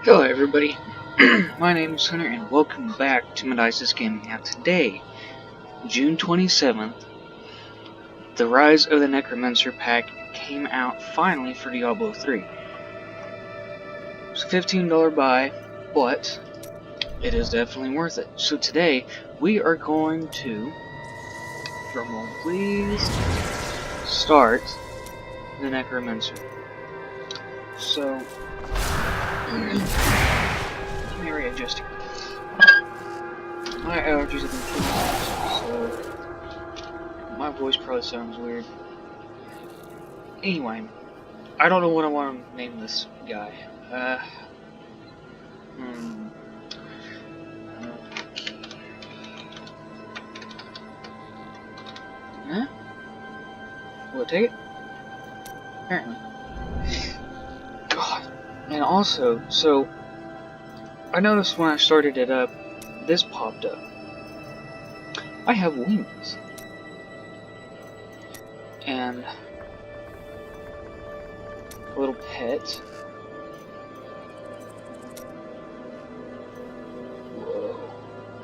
Hello everybody, my name is Hunter and welcome back to Medicis Gaming. Now today, June 27th, the Rise of the Necromancer pack came out finally for Diablo 3. It's a $15 buy, but it is definitely worth it. So today, we are going to, drumroll please, start the Necromancer. So, let me readjust here. My allergies have been killing me, so my voice probably sounds weird. Anyway, I don't know what I want to name this guy. Huh? Will it take it? Apparently. God. And also, so, I noticed when I started it up, this popped up. I have wings. And a little pet. Whoa.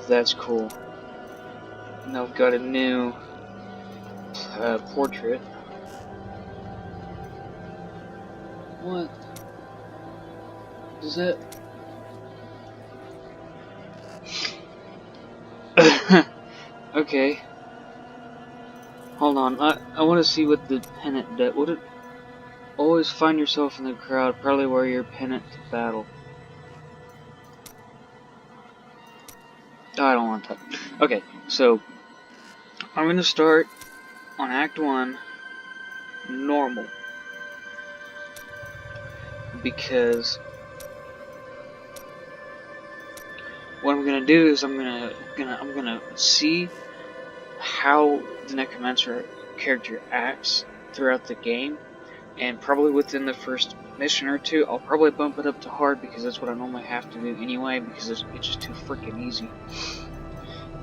That's cool. Now I've got a new portrait. What? Is that? Okay. Hold on. I want to see what the pennant does. Would it always find yourself in the crowd? Probably wear your pennant to battle. I don't want that. Okay, so I'm gonna start on Act 1 normal because what I'm gonna do is I'm gonna see how the Necromancer character acts throughout the game, and probably within the first mission or two I'll probably bump it up to hard because that's what I normally have to do anyway because it's just too freaking easy.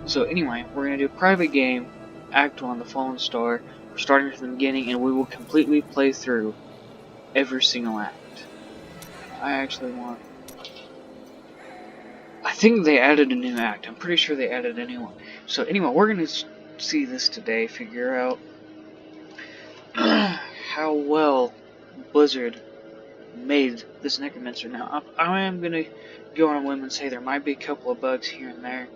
So anyway, we're gonna do a private game, Act 1, the Fallen Star. We're starting from the beginning and we will completely play through every single act. I think they added a new act. I'm pretty sure they added a new one. So anyway, we're gonna see this today, figure out how well Blizzard made this Necromancer. Now, I am gonna go on a limb and say there might be a couple of bugs here and there.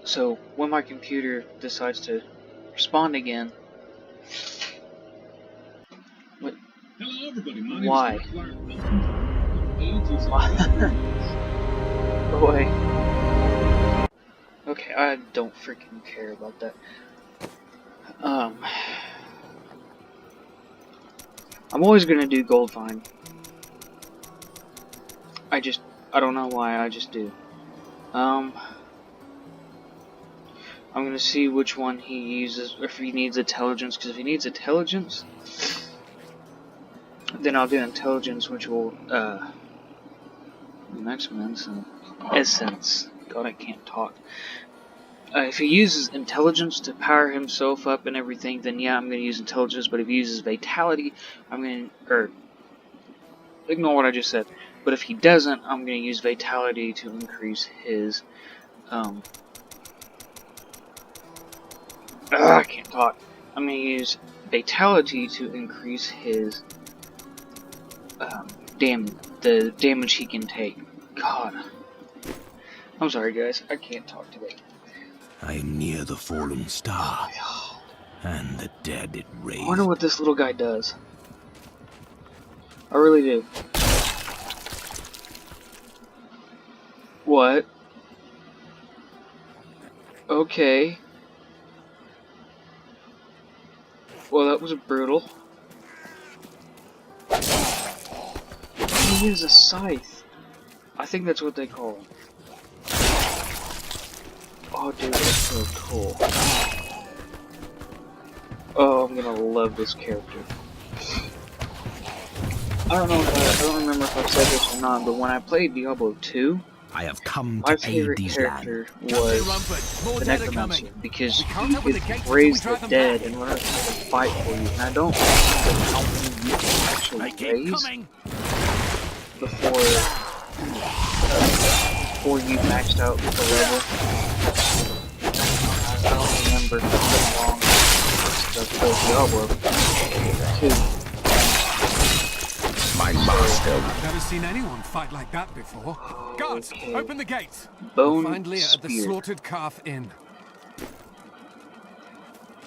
So when my computer decides to respond again, what? Hello, everybody. Why? Boy. Okay, I don't freaking care about that. I'm always gonna do gold vine. I don't know why, I just do. I'm gonna see which one he uses, or if he needs intelligence, because if he needs intelligence, then I'll do intelligence, which will, maximum essence. God, I can't talk. If he uses intelligence to power himself up and everything, then yeah, I'm gonna use intelligence, but if he uses vitality, ignore what I just said. But if he doesn't, I'm gonna use vitality to increase his, I can't talk. I'm gonna use vitality to increase his, the damage he can take. God. I'm sorry guys, I can't talk today. I am near the fallen star, and the dead it raised. I wonder what this little guy does. I really do. What? Okay. Well, that was brutal. He uses a scythe. I think that's what they call him. Oh, dude, that's so cool. Oh, I'm gonna love this character. I don't remember if I've said this or not, but when I played Diablo 2, I have come my to favorite aid these character lands. was the Necromancer, because he could raise the dead and learn how to fight for you. And I don't know how many you can actually raise. before you maxed out the level. I don't remember. It's been long since I've played Diablo 2. My master. I've never seen anyone fight like that before. Guards, Okay. open the gates. Bone We'll find Leah at the spear. Slaughtered Calf Inn.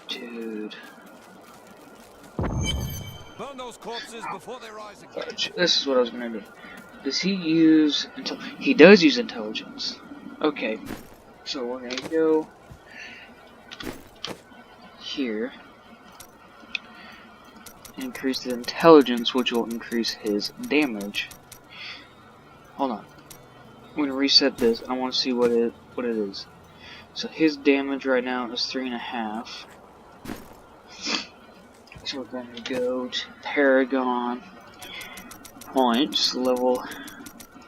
Dude. Burn those corpses before they rise again. This is what I was gonna do. Does he use he does use intelligence. Okay. So we're gonna go here. Increase the intelligence, which will increase his damage. Hold on. I'm gonna reset this. I want to see what it is. So his damage right now is 3.5. So we're gonna go to Paragon points, level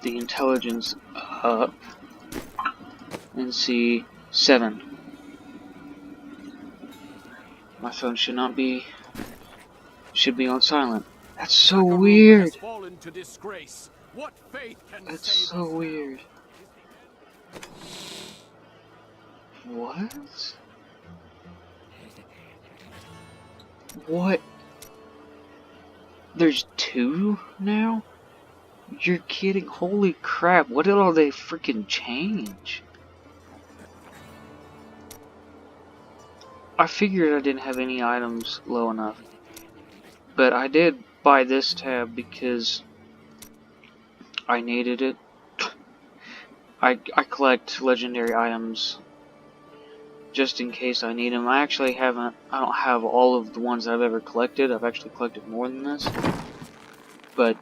the intelligence up, and see 7. My phone should be on silent. That's so weird. That's so weird. What? What? There's 2 now? You're kidding? Holy crap, what did all they freaking change? I figured I didn't have any items low enough. But I did buy this tab because I needed it. I collect legendary items just in case I need them. I don't have all of the ones I've ever collected. I've actually collected more than this. But,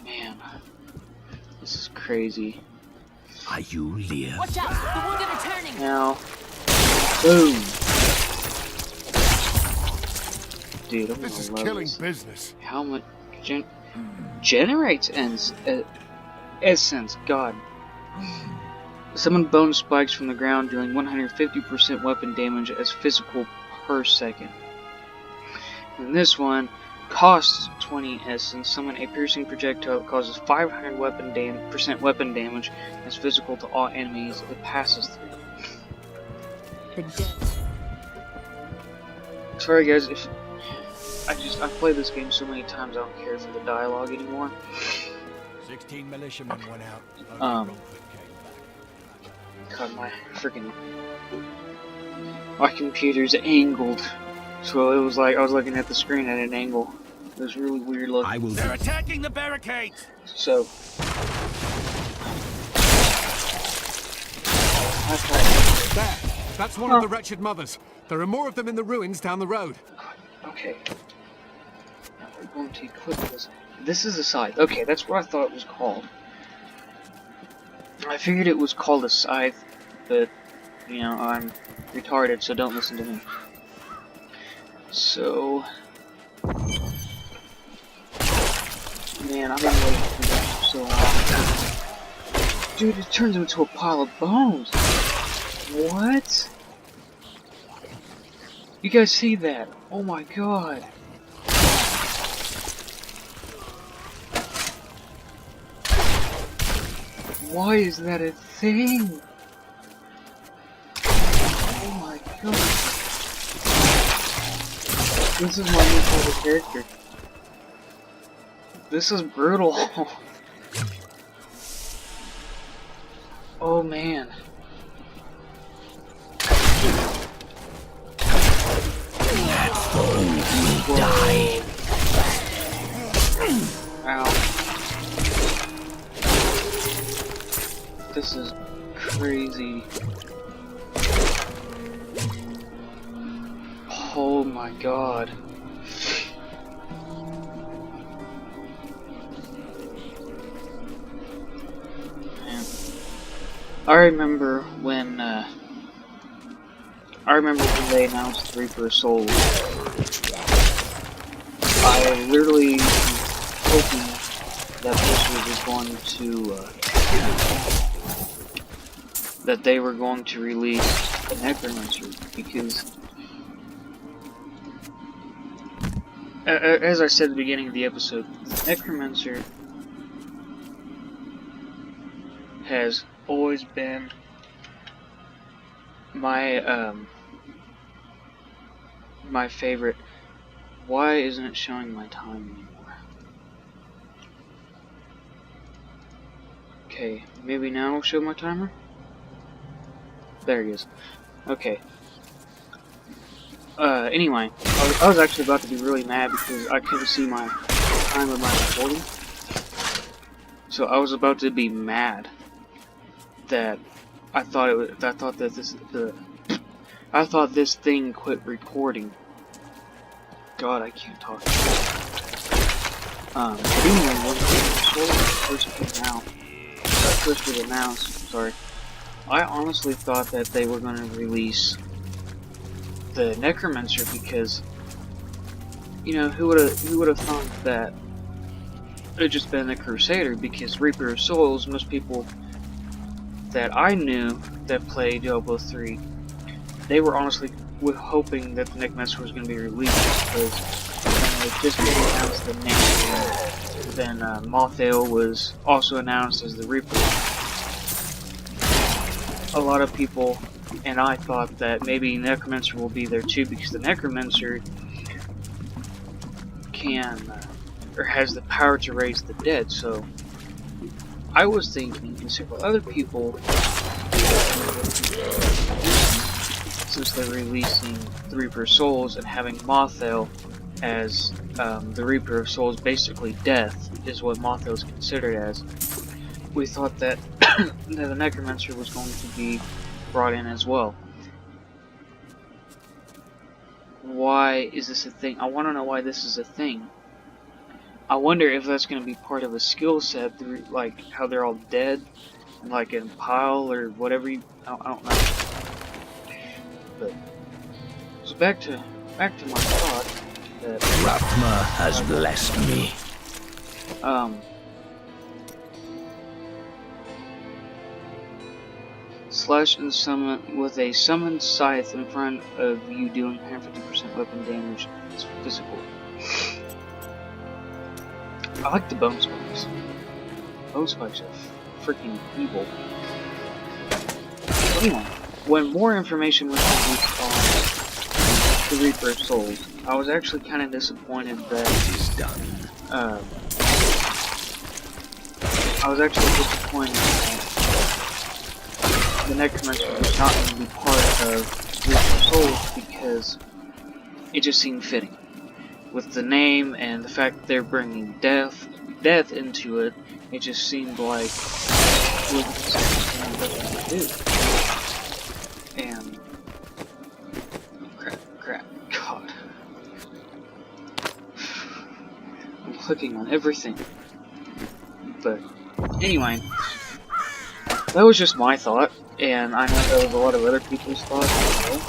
man, this is crazy. Are you Leah? Watch out! The wounded are turning! Now, boom! Dude, I'm This is gonna love killing this. business. How much generates essence? God. Summon bone spikes from the ground, dealing 150% weapon damage as physical per second. And this one costs 20 essence. Summon a piercing projectile that causes 500% weapon damage as physical to all enemies it passes through. Sorry guys, if I've played this game so many times I don't care for the dialogue anymore. 16 militiamen went out. God, my computer's angled, so it was like I was looking at the screen at an angle. It was really weird looking. I will. They're attacking the barricades. So, There. That's one of the wretched mothers. There are more of them in the ruins down the road. okay. Now we're going to equip this. This is a scythe. Okay, that's what I thought it was called. I figured it was called a scythe, but, you know, I'm retarded, so don't listen to me. So, man, I've been waiting for this for so long. Dude, it turns into a pile of bones. What? You guys see that? Oh my god. Why is that a thing? Oh my god. This is my new favorite character. This is brutal. Oh man. That foe will die. Ow. This is crazy. Oh my god. Man. I remember when they announced the Reaper of Souls. I literally was hoping that Blizzard was going to that they were going to release the Necromancer, because as I said at the beginning of the episode, Necromancer has always been my my favorite. Why isn't it showing my time anymore? Okay, maybe now it'll show my timer? There it is. Okay. Anyway, I was actually about to be really mad because I couldn't see my time of my recording. So I was about to be mad that I thought this thing quit recording. God, I can't talk. But anyway, when first was announced, sorry, I honestly thought that they were going to release the Necromancer because, you know, who would have thought that it had just been a Crusader? Because Reaper of Souls, most people that I knew that played Diablo 3, they were honestly hoping that the Necromancer was going to be released because when it just been announced the name, then Mothael was also announced as the Reaper. A lot of people and I thought that maybe Necromancer will be there too because the Necromancer can or has the power to raise the dead. So I was thinking, and several other people, since they're releasing the Reaper of Souls and having Mothael as the Reaper of Souls, basically death is what Mothael is considered as, we thought that, that the Necromancer was going to be brought in as well. Why is this a thing? I want to know why this is a thing. I wonder if that's going to be part of a skill set, like how they're all dead, and like in pile or whatever. I don't know. But so back to my thought that Rathma has blessed me. Slash and summon with a summoned scythe in front of you, dealing 150% weapon damage. It's physical. I like the bone spikes. Bone spikes are freaking evil. But anyway, when more information was released on the Reaper of Souls, I was actually kind of disappointed that the Necromancer was not going to be part of Reaper of Souls because it just seemed fitting. With the name and the fact that they're bringing death into it, it just seemed like what they do. And crap, God, I'm clicking on everything. But anyway, that was just my thought, and I know there was a lot of other people's thoughts as well.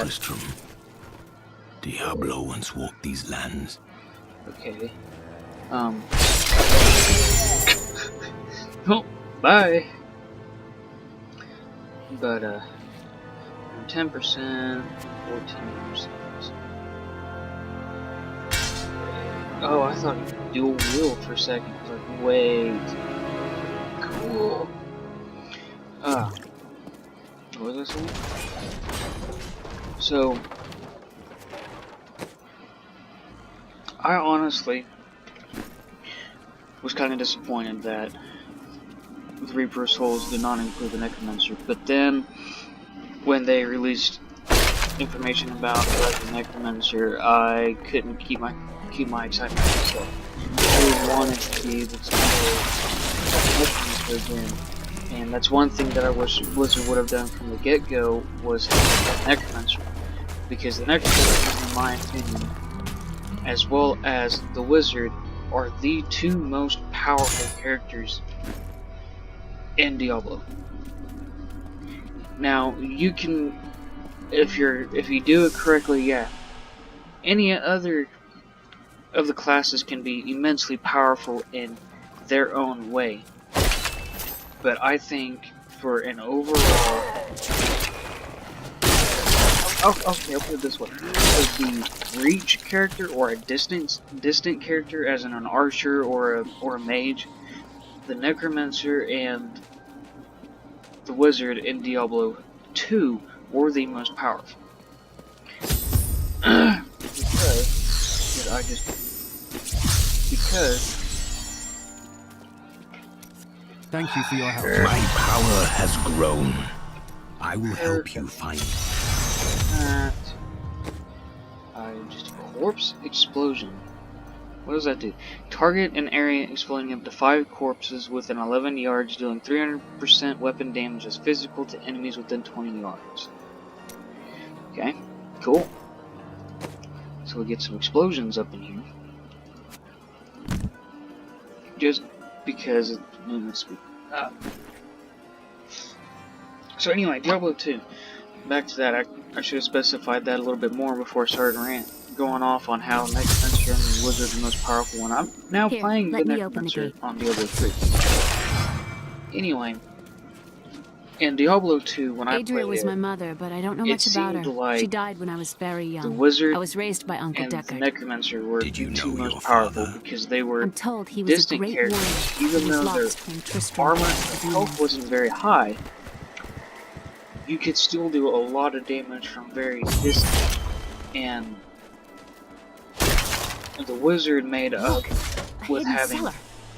Tristram, Diablo once walked these lands. Okay. Oh, bye. But 10%, 14%. Oh, I thought it was dual wield for a second. I was like, wait. Cool. What was I saying? So, I honestly was kind of disappointed that the Reaper of Souls did not include the Necromancer, but then when they released information about the Necromancer, I couldn't keep my excitement to myself. I really wanted to see the Necromancer again, and that's one thing that I wish Blizzard would have done from the get-go was have the Necromancer, because the Necromancer, in my opinion, as well as the Wizard, are the two most powerful characters in Diablo. Now, you can, if you do it correctly, yeah, any other of the classes can be immensely powerful in their own way. But I think for an overall Okay, I'll put it this way. As the reach character or a distant character, as in an archer or a mage, the Necromancer and the Wizard in Diablo 2 were the most powerful. Because Thank you for your help. My power has grown. I will help you find that just corpse explosion. What does that do? Target an area exploding up to 5 corpses within 11 yards, dealing 300% weapon damage as physical to enemies within 20 yards. Okay, cool. So we get some explosions up in here. Just because it movements speed up. So anyway, Diablo 2. Back to that, I should have specified that a little bit more before I started going off on how Necromancer and the Wizard are the most powerful one. I'm now playing the Necromancer on Diablo 3. Anyway, in Diablo 2, when I played Adria was it, my mother, but I don't know much about her. like she died when I was very young. The Wizard I was raised by Uncle and Deckard. the Necromancer were the two most father? powerful because they were I'm told he was a distant great characters, warrior. even He was though their lost when Tristram armor fought the and health demons. wasn't very high. You could still do a lot of damage from very distant, and the Wizard made up with having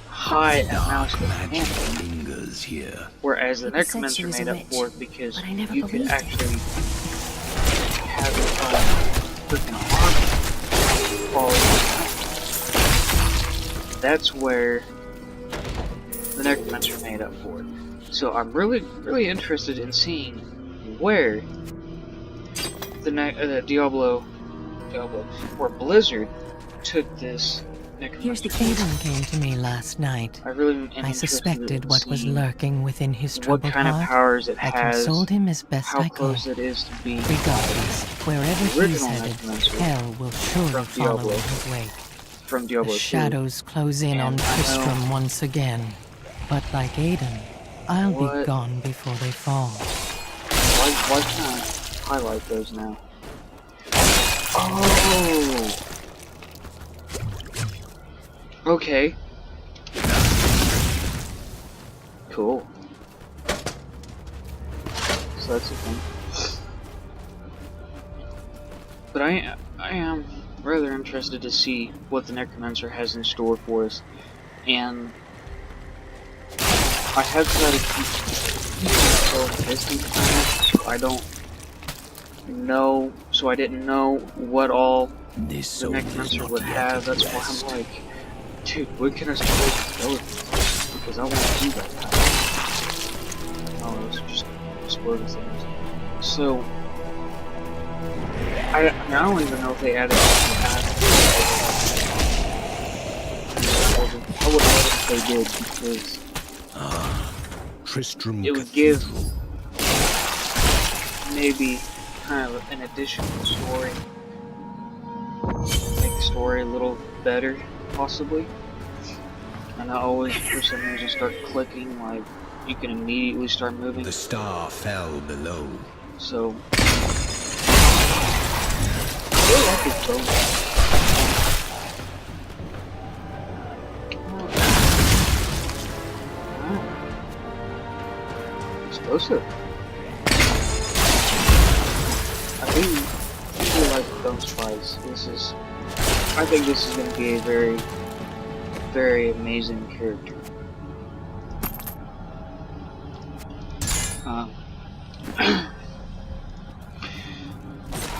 high amounts of damage, lingers here. whereas the People said Necromancer she was made a up witch, for it because but I never you could believed it. actually have freaking armor quality. That's where the Necromancer made up for it. So I'm really interested in seeing where the Diablo, where Blizzard took this Necromancer. Here's the Aiden came to me last night. I really am I interested suspected in what was seeing lurking within his what troubled kind of heart. powers it I has, consoled him as best how I close could. it is to being Regardless, wherever the he's original headed, Necromancer hell will surely from follow Diablo. in his wake. from Diablo The 2. shadows close in on And I know- Tristram once again. But like Aiden, I'll be What? gone before they fall. Why can't I highlight those now? Oh! Okay. Cool. So that's the thing. But I am rather interested to see what the Necromancer has in store for us. And I have tried to keep myself distant from it, so I don't know, so I didn't know what all This the soul is Necromancer not would yet have. at That's why rest. I'm like, dude, what can I suppose to go with? Because I want to do that. Oh, it's just exploding things. So, I don't even know if they added I would love it if they did, because Tristram it would give Cathedral. maybe kind of an additional story. Make the story a little better, possibly. And I always, for some reason, start clicking, like, you can immediately start moving. The star fell below. So, I really like this bonus. Explosive. I really like the bonus prize. I think this is going to be a very, very amazing character.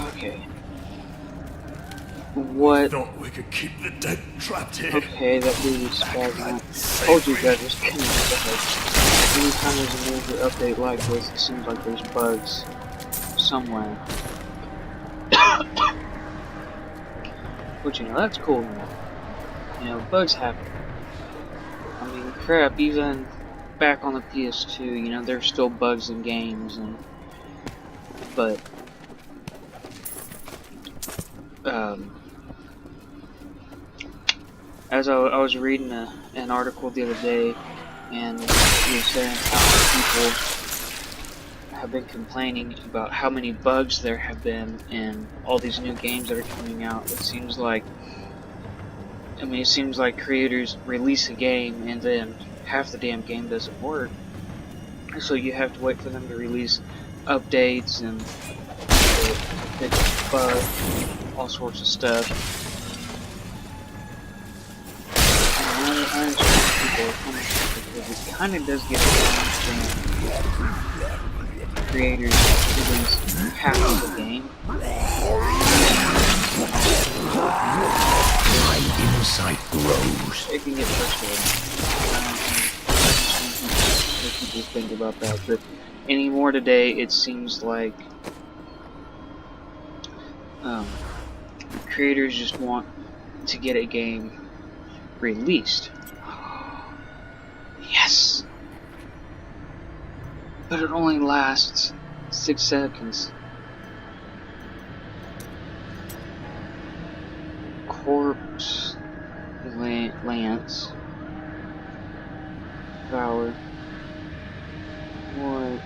Okay. What? Thought we could keep the dead trapped here. Okay, that dude is spazzing out. I told you guys this game is bad. Anytime there's a major update like this, it seems like there's bugs somewhere. Which, you know, that's cool enough. You know, bugs happen. I mean, crap, even back on the PS2, you know, there's still bugs in games, but as I was reading an article the other day, and he was saying have been complaining about how many bugs there have been in all these new games that are coming out. It seems like, it seems like creators release a game and then half the damn game doesn't work. So you have to wait for them to release updates and fix bugs, all sorts of stuff. And I understand people are coming because it kind of does get creators release half of the game. My insight grows. It can get frustrating. What people think about that, but anymore today, it seems like creators just want to get a game released. Yes! But it only lasts 6 seconds. Corpse, Lance, Valor. What?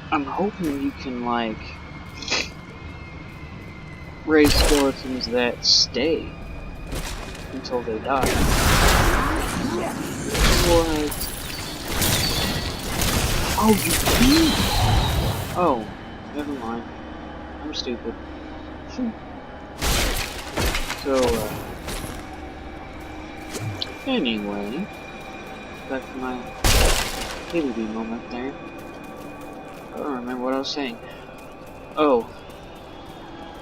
I'm hoping you can, like, raise skeletons that stay until they die. What? Oh, you can? Oh, never mind. I'm stupid. So, anyway, back to my PvP moment there. I don't remember what I was saying. Oh,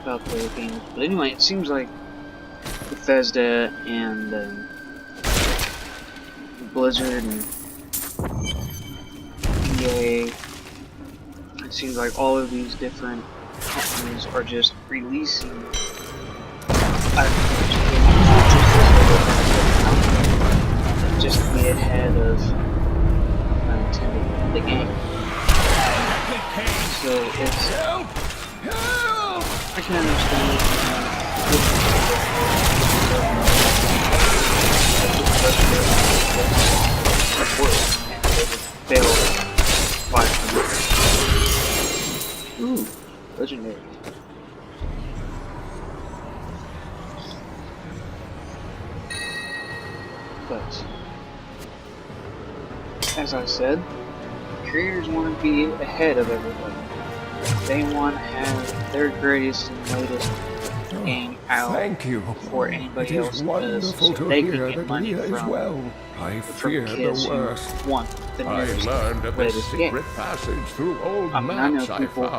about the game. But anyway, it seems like Bethesda and Blizzard and EA, it seems like all of these different companies are just releasing just to be ahead of the game. So it's, I can understand it. Failed 500. Ooh, legendary. But as I said, creators want to be ahead of everybody. They want to have their greatest and latest game out before anybody else does, so they can get money from kids who want the newest, latest game. I mean, I know people.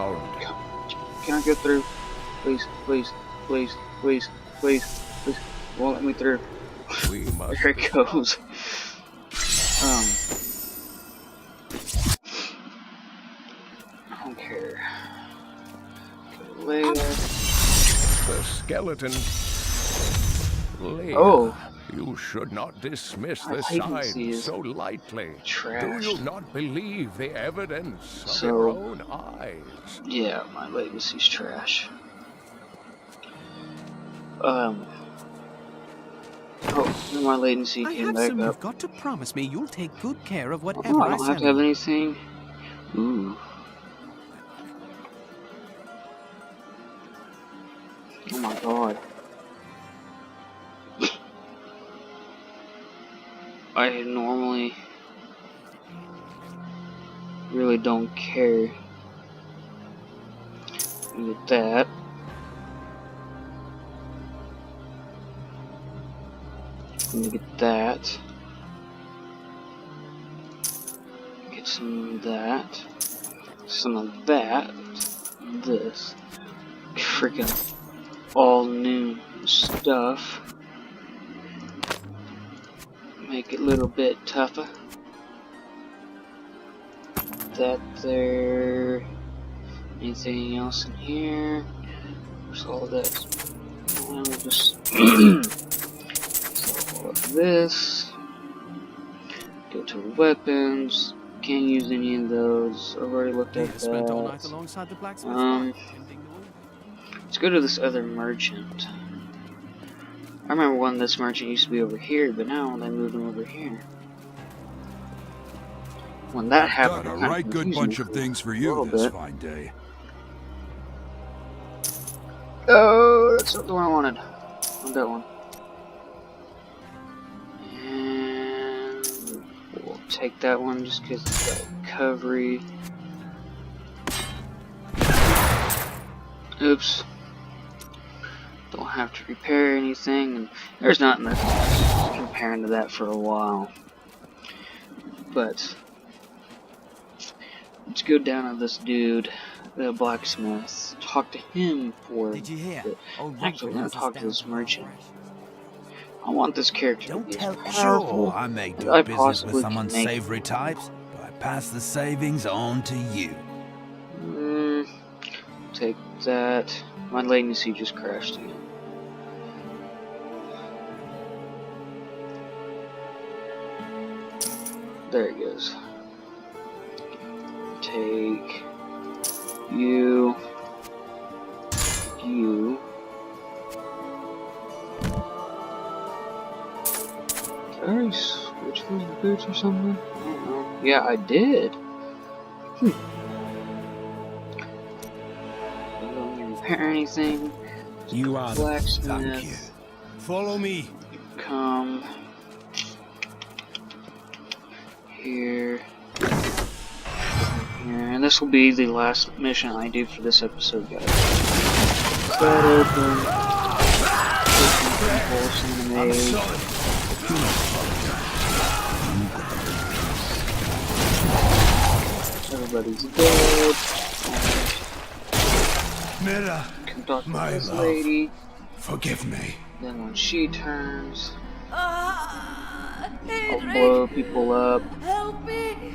Can I get through? Please, please, please, please, please, please. Won't let me through. There it goes. I don't care. Leia. The skeleton. Leia, Oh. you should not dismiss My the latency signs is so lightly. trash. Do you not believe the evidence of So, your own eyes? Yeah, my latency's trash. Oh, my latency came back up. You've got to promise me you'll take good care of whatever Oh, I don't have to have anything. Ooh. Oh my god. I normally really don't care. Get that. Let me get that. Get some of that. Some of that. This. Freaking all new stuff. Make it a little bit tougher. That there. Anything else in here? There's all that. We'll just all of this. Go to weapons. Can't use any of those. I've already looked at Spent all night that. alongside the blacksmith. Let's go to this other merchant. I remember when this merchant used to be over here, but now they moved him over here. when that I've happened, got it a kind of right good confused bunch me of for things for a you little this bit. fine day. Oh, that's not the one I wanted. Not that one. And we'll take that one just because it's got recovery. Oops. Don't have to repair anything, and there's nothing that's comparing to that for a while. But let's go down to this dude, the blacksmith. Talk to him for. Did you hear? Old Actually, we're Runkman gonna has us talk to down this to merchant. half-price. I want this character to Don't be as tell. powerful Sure, I may as do I business with possibly some can make it. unsavory types, but I pass the savings on to you. Take that. My latency just crashed again. There it goes. Take you. Did I already switch those boots or something? I don't know. Yeah, I did. I don't repair anything. You are the. Blacksmith. Thank you. Follow me. Come here. And this will be the last mission I do for this episode, guys. That open. I'm sorry. Everybody's dead. Mira, Can talk to my this love. lady. Forgive me. Then when she turns, I'll Adric, blow people up. help me!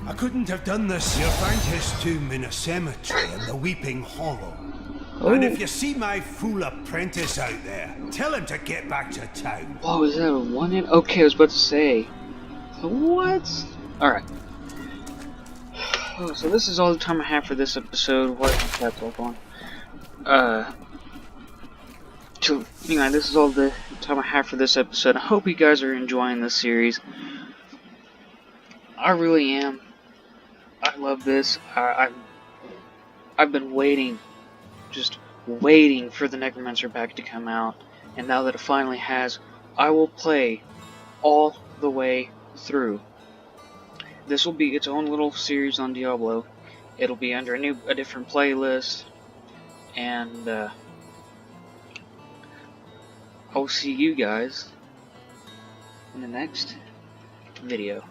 I couldn't have done this. You'll find his tomb in a cemetery in the Weeping Hollow. And if you see my fool apprentice out there, tell him to get back to town. Whoa, is that a one-hit? Okay, I was about to say. What? Alright. Oh, so this is all the time I have for this episode. What? That's all gone. Anyway, this is all the time I have for this episode. I hope you guys are enjoying this series. I really am. I love this. I've been waiting, just waiting for the Necromancer pack to come out, and now that it finally has, I will play all the way through. This will be its own little series on Diablo. It'll be under a different playlist, and I'll see you guys in the next video.